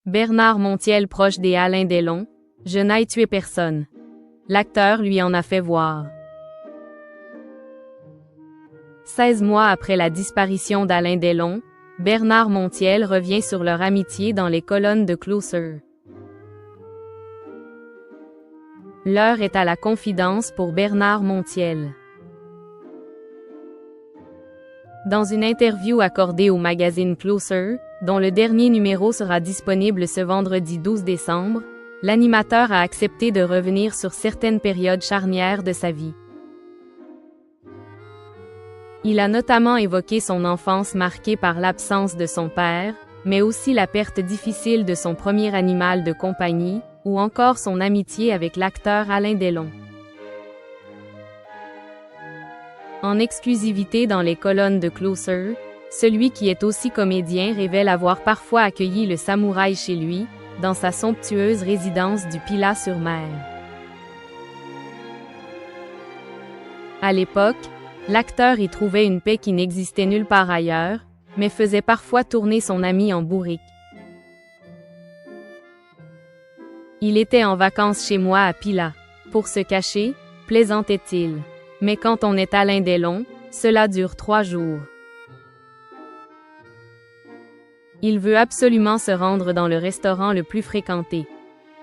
Bernard Montiel proche des Alain Delon, « Je n'ai tué personne ». L'acteur lui en a fait voir. 16 mois après la disparition d'Alain Delon, Bernard Montiel revient sur leur amitié dans les colonnes de Closer. L'heure est à la confidence pour Bernard Montiel. Dans une interview accordée au magazine Closer, dont le dernier numéro sera disponible ce vendredi 12 décembre, l'animateur a accepté de revenir sur certaines périodes charnières de sa vie. Il a notamment évoqué son enfance marquée par l'absence de son père, mais aussi la perte difficile de son premier animal de compagnie, ou encore son amitié avec l'acteur Alain Delon. En exclusivité dans les colonnes de Closer, celui qui est aussi comédien révèle avoir parfois accueilli le samouraï chez lui, dans sa somptueuse résidence du Pilat-sur-Mer. À l'époque, l'acteur y trouvait une paix qui n'existait nulle part ailleurs, mais faisait parfois tourner son ami en bourrique. Il était en vacances chez moi à Pilat. Pour se cacher, plaisantait-il. Mais quand on est Alain Delon, cela dure 3 jours. Il veut absolument se rendre dans le restaurant le plus fréquenté.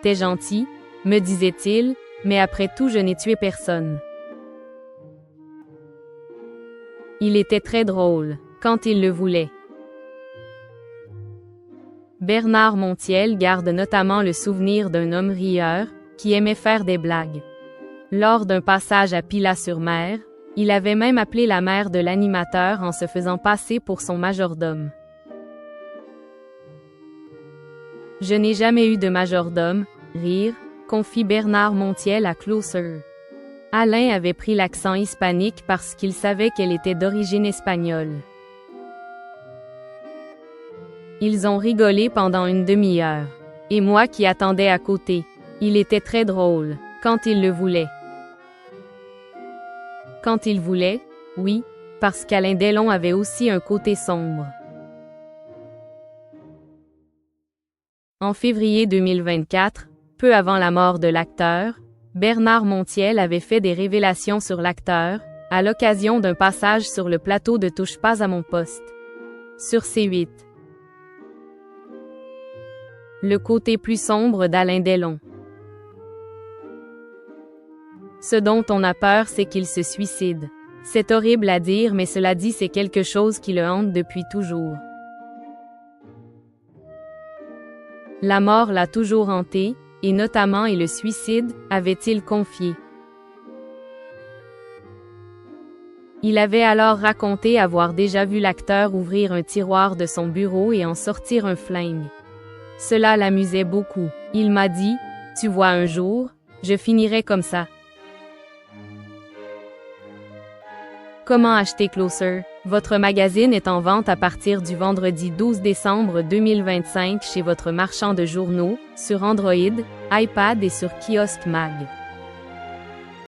T'es gentil, me disait-il, mais après tout je n'ai tué personne. Il était très drôle, quand il le voulait. Bernard Montiel garde notamment le souvenir d'un homme rieur, qui aimait faire des blagues. Lors d'un passage à Pilat-sur-Mer, il avait même appelé la mère de l'animateur en se faisant passer pour son majordome. « Je n'ai jamais eu de majordome, rire », confie Bernard Montiel à Closer. Alain avait pris l'accent hispanique parce qu'il savait qu'elle était d'origine espagnole. Ils ont rigolé pendant une demi-heure. Et moi qui attendais à côté. Il était très drôle, quand il le voulait. Quand il voulait, oui, parce qu'Alain Delon avait aussi un côté sombre. En février 2024, peu avant la mort de l'acteur, Bernard Montiel avait fait des révélations sur l'acteur, à l'occasion d'un passage sur le plateau de Touche pas à mon poste. Sur C8. Le côté plus sombre d'Alain Delon. Ce dont on a peur, c'est qu'il se suicide. C'est horrible à dire, mais cela dit, c'est quelque chose qui le hante depuis toujours. La mort l'a toujours hanté, et notamment et le suicide, avait-il confié. Il avait alors raconté avoir déjà vu l'acteur ouvrir un tiroir de son bureau et en sortir un flingue. Cela l'amusait beaucoup. Il m'a dit, « Tu vois un jour, je finirai comme ça. » Comment acheter Closer? Votre magazine est en vente à partir du vendredi 12 décembre 2025 chez votre marchand de journaux, sur Android, iPad et sur Kiosque Mag.